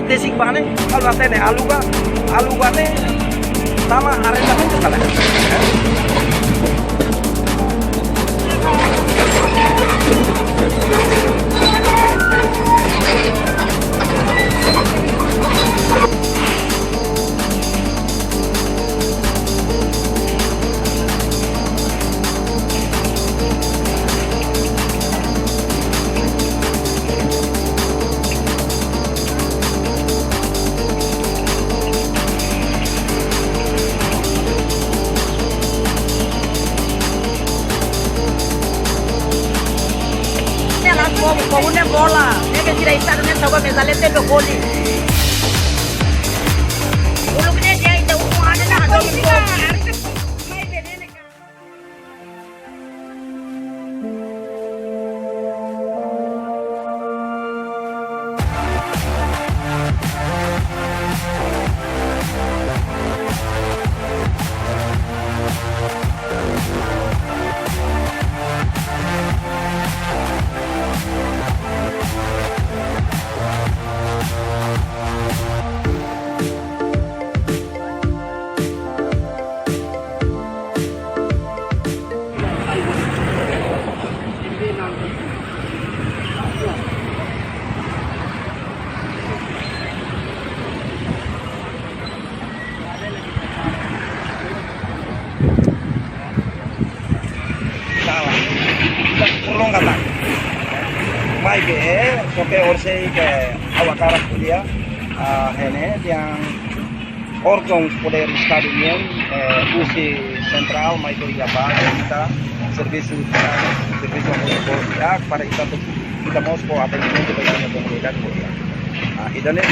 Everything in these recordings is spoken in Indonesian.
desik bane kalau atene alu bane sama arrendamento salah. Con una bola, es que tira esta en esta me sale de los goles. Uno que ya está un año na do mai be soke orse ke awakara kuliah hene yang orgong poder stadium usi central mai do ya ba kita serviço ya para kita mosco atendimento bagi komunitas kuliah idane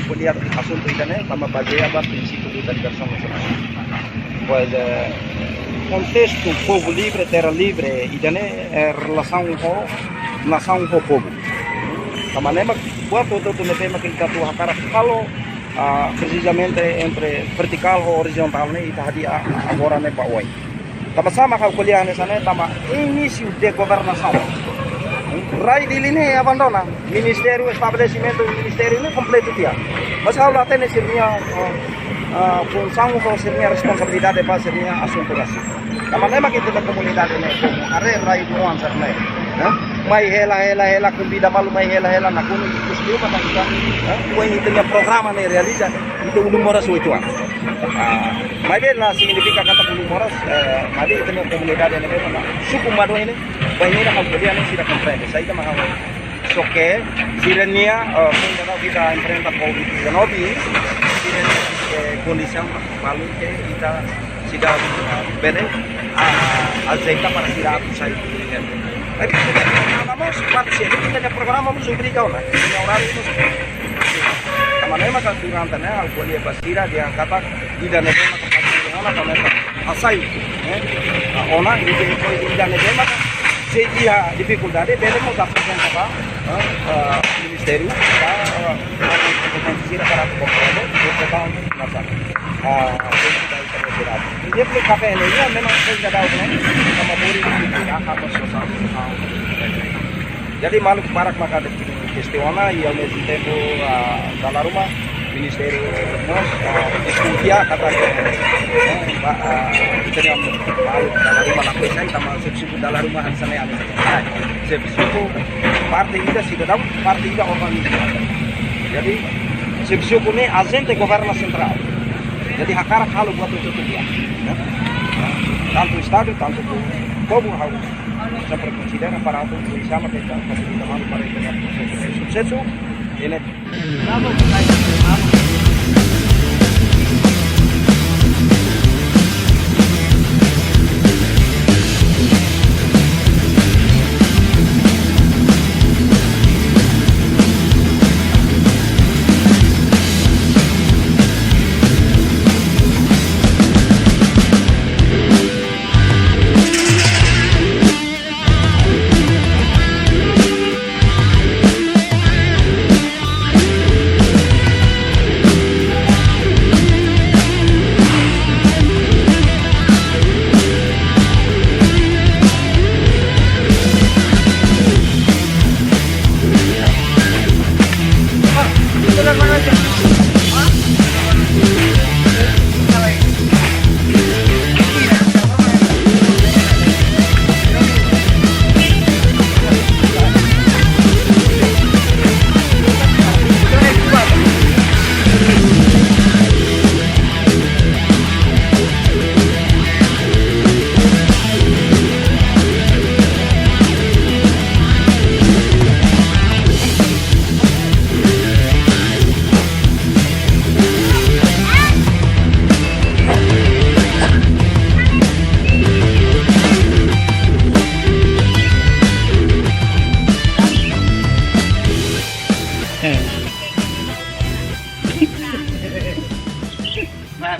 kuliah asunto idane sama baseia ba princípio da ligação nacional pois contexto povo livre terra livre idane relação com nação com povo tamanema buat todo tu tema kita tu hakara kalau precisamente entre vertical ou horizontal ne ita hadi agora ne pa oi tama sama ka kuliah ne sana tama início de governação rai di line abandona ministério estabelecimento ministério ne completo dia mas kalau até seria função com seria responsabilidade para seria assunto assim tamanema kita da comunidade ne como are rai do ansar ne mai hela kumbida malu mai hela na kuno kustu mata kita ko ini tengah programa ne realiza itu ulum moras itu mai bela significa kata ulum moras mari tengah comunidade ne mana suku madu ini banyak dah kemudian ini sudah comprende saya itu mahal soke sirenia kalau kita enfrenta COVID-19 sirenia kondisi malu kita sudah bere azeita para tidak usai tapi vamos parte kita ada program vamos berikan lah orang itu tamanema kan durante ne al kuliah basira dia kata tidak ada mana tamanema asai ona ini tidak ada sedia dificuldade bele mau dapat apa ministério kompetensi para komponen itu tahun masa dia beli kafe ini ya memang saya tidak tahu kan sama murid ya apa sosial jadi malu barak maka istiwana yang mesmo tempo dalam rumah ministério nós estudia kata kita yang malu dalam rumah nak saya sama sebab dalam rumah sana ada sebab parti kita sudah tahu parti kita organisasi jadi sebab ini agente governo central jadi hakara kalau buat itu dia tanto estado tanto povo harus sempre considera para itu bersama kita malu para itu sukses ini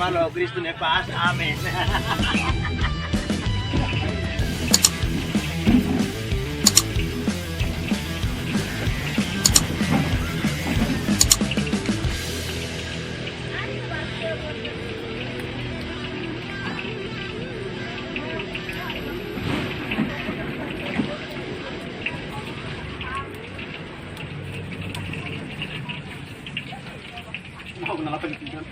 Malo, Kristo ni Paas, amen. Ako na lapag ito.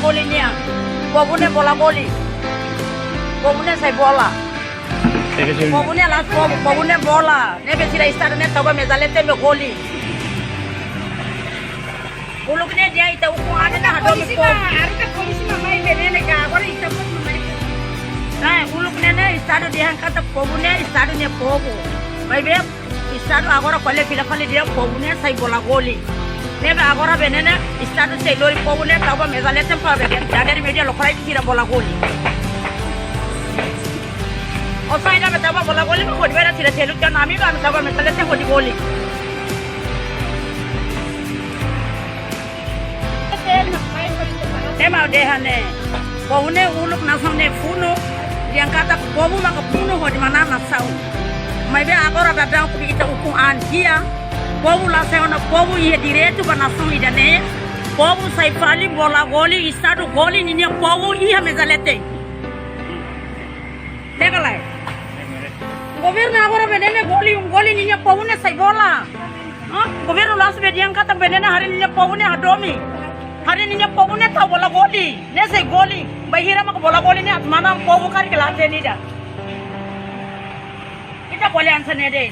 golinya. Pobune bola goli. Pobune sai bola. Pobune las pobune bola. Nebe sira istado ne toba mezalete me goli. Ulukne dia ita uku ane na hado me po. Arika komisi mamai benene ka agora ita po mamai. Nah, ulukne ne istado dia kata pobune istado ne pobo. Mai be istado agora kole fila kole dia pobune sai bola goli. Nebe agora benene istado sai lori pobune toba mezalete pa be. Jadi media lokrai tira bola goli. O sai na betaba bola goli mo hodi bera tira telu kan ami ba betaba mezalete hodi goli. Tema dehane. Pobune uluk nasone funo yang kata pobu maka puno hodi mana nasau. Mai be agora baba ko kita uku antia. Pobu la seona pobu ye direto ba nação idane. Pobu sai fali bola goli estado goli ni pobu ia mezalete. Degalai. Governo agora benene goli ni pobu ne sai bola. Governo las be yang kata benene hari ni pobu ne hadomi. Hari ini pobu ne tahu bola goli, ne say goli. Bahira mak bola goli ne mana pobu kari kelate ni dah. Kita boleh answer ne deh.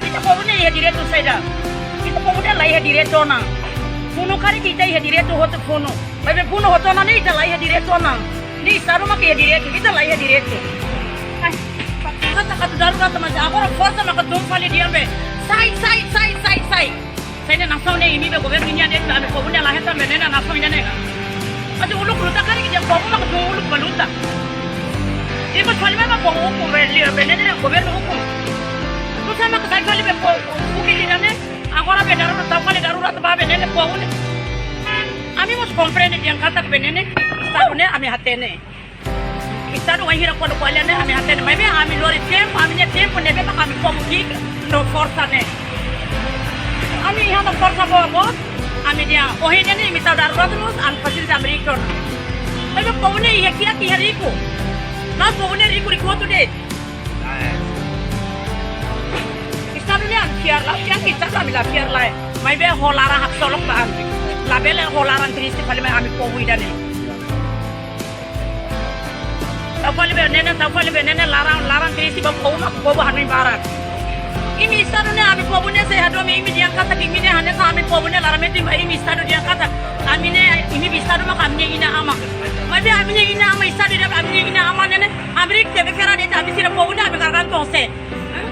Kita pobu ne ya direto say dah. Kita pobu ne lagi ya direto na. Puno kari kita ya direto hoto puno. Babe puno hoto na ni kita lagi ya direto na. Ni saru mak ya direto, kita lagi ya direto. Kata darurat macam agora força mak dompali dia be. Sai. Saya nação ne ini be governo ni ade ame pobu ne la heta menena nação ni ne. Ade uluk luta kari dia pobu mak do uluk baluta. Ibu kali mama pobu ko benene governo hukum. Tu sama ka kali be pobu ukili ne agora be darurat ta kali darurat ba benene pobu ne. Ami mos compreende dia kata benene estado ne ame hatene. Estado wa hira ko kwale ne ame hatene. Mai be ami lori tempo ne be mak ame pobu ki no força ne. Ami यहाँ तो força boa, ami dia. Oh ini ni misal darurat terus, am fasilita Amerika. Tapi pobu ne ia kira kira ribu. Mas pobu ne ribu tu deh. Istana ni am kiar lah, yang kita kami lah kiar lah. Mai be holarang hak solok lah am. Label holarang kristi paling mai ami pobu ida ni. Tahu paling be nene larang kristi bapa pobu hanui barat. Ini istana ne ami pobu ne saya hadu ini dia kata ini ne hanya kami pobu ne larang meti ini istana dia kata ami ne ini istana mak ami ina ama. Mati ami ne ina ama istana dia ami ne ina ama ne Amerika tebe kera dia ami sira pobu ne ami karganto se.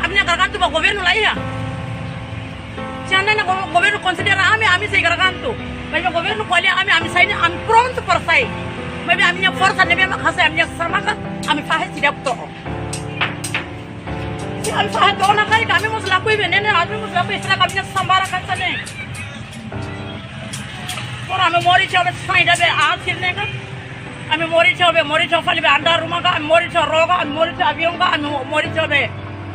Ami ne karganto ba governo lah ya. Siapa ne governo considera ami saya karganto. Mati governo kuali ami saya ne ami pronto per sai. Mati ami ne força ne mak hasa ami ne sarmaka ami faham tidak betul. Kami faham tu orang kali kami mesti lakui benene, kami mesti lakui istilah kami nak sambara kata ni. Orang kami mori coba sai dah be akhir ni kan. Kami mori coba fali be anda rumah kan, mori coba roga, mori coba avion kan, mori coba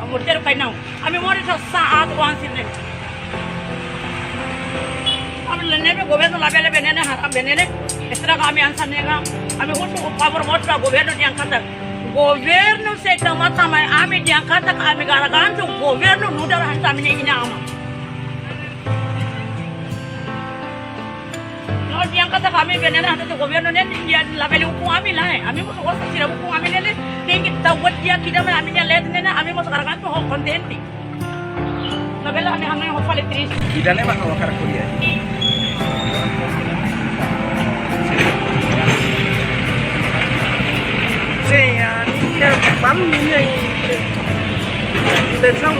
mori coba kainau. Kami mori coba saat wan sini. Kami lene be governo label benene haram benene. Istilah kami ansar ni kan. Kami untuk power motor governo yang kata. Governo se tamata mai ami dia kata kami garagantu governo nudar hanta mine ina ama. Kalau dia kata kami benene hanta tu governo ne dia label hukum ami lah. Ami mesti orang sira hukum ami ne tinggi tahu dia kita mai ami ne let ne ami mesti garagantu ho kontenti. Label ami hamne ho fale tris. Idane mak kalau karak kuliah. Saya pam ni tentang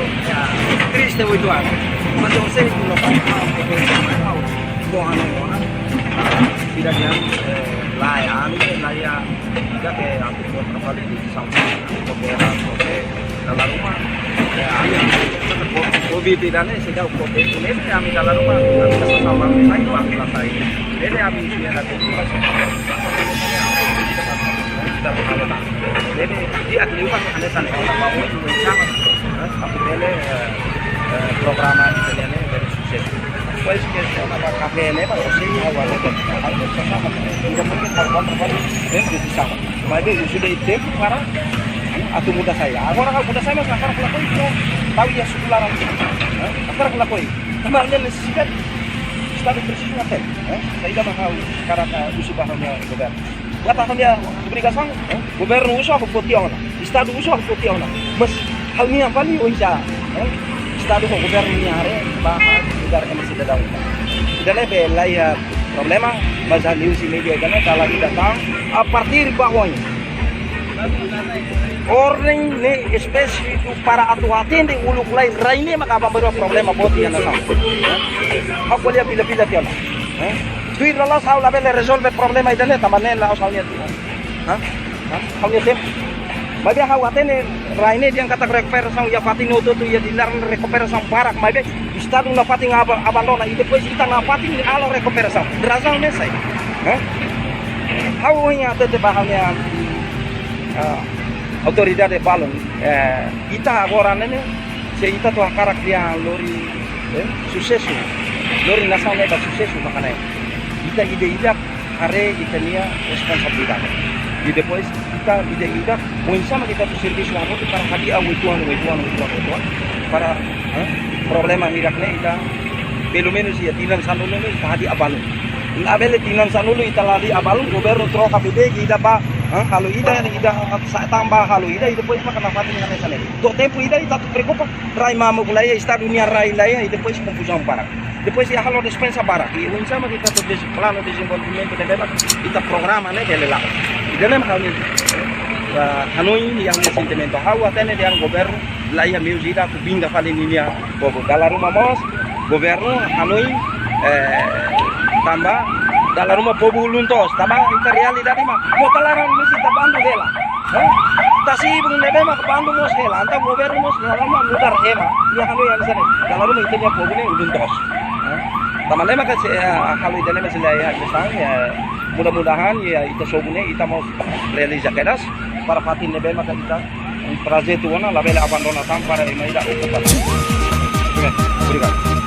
Kristo itu apa? Macam saya itu lepas tidak yang layan tidak ke antuk berapa di samping dalam rumah. Covid tidak ni sejauh Covid ini kami dalam rumah kami sama lain waktu lain. Ini kami dia nanti jadi di akhir pas ada sana orang mau sama tapi ele program ini dari sukses pues que sama kafe ini pak sih awal itu harus sama tidak mungkin terbang itu sama maka itu sudah itu para atau muda saya orang muda saya mas akar pelakoi itu tahu ya sekolah orang akar pelakoi kemarin necesitan Estado precisa até, saída mahal cara uso bahannya governo. Kata dia obrigação, governo usa ko potiona, Estado usa ko potiona. Mas hal niya vali o isa, Estado ko governo niya are ba lugar que masih datang. Tidak lebih lain problema, mas a news media kan kalau datang a partir bawahnya. Ordem ne específico para atuação de uluk lain raine maka baru problema boti yang nasam. Aku lihat bila-bila tiada. Tu ir lalas hau label resolve problema idane tamane la usalnya tu. Hau ni tem. Mabe hau atene raine dia kata recuperação ya fatino tu ya dilar recuperação barak mabe estado na fating abandona e depois kita na fating ala recuperação. Razão nessa. Hau nya tete bahannya autoridade balon ita agora nene se ita tu akarak dia lori sucesso lori nasional da sucesso makanya ita ide are ita nia responsabilidade e depois ita ide sama kita tu serviço amo para hadia mutuan para problema mirakne ita pelo menos ia tinan sanulu ni hadia balon labele tinan sanulu ita lali abalon governo troca bede ida ba kalau ida tambah kalau ida depois makan fatin na sana. Do tempo ida tu preocupa rai mama mulai estado dunia rai lain e depois confusão para. Depois ia halo dispensa para. E un sama kita tu plano de desenvolvimento de bebas kita programa né dele lá. E dele hal ni Hanoi yang sentimento hawa tene dia governo lá ia meu ida tu binga falin ini ya. Bobo dalam rumah mos governo Hanoi tambah dalam rumah bobo luntos tambah itu realidade mah mau talaran mesti tabandu dela tasi bung nebe mah bandu mos hela anta governo mos dalam mudar hema ya kalau yang sana dalam rumah itu nya bobo ne luntos taman lema ka kalau ida ne sila ya kesang ya mudah-mudahan ya itu sobune kita mau realiza kedas para fatin nebe mah kita projeto wana labela abandona tam para ida okupasi. Obrigado.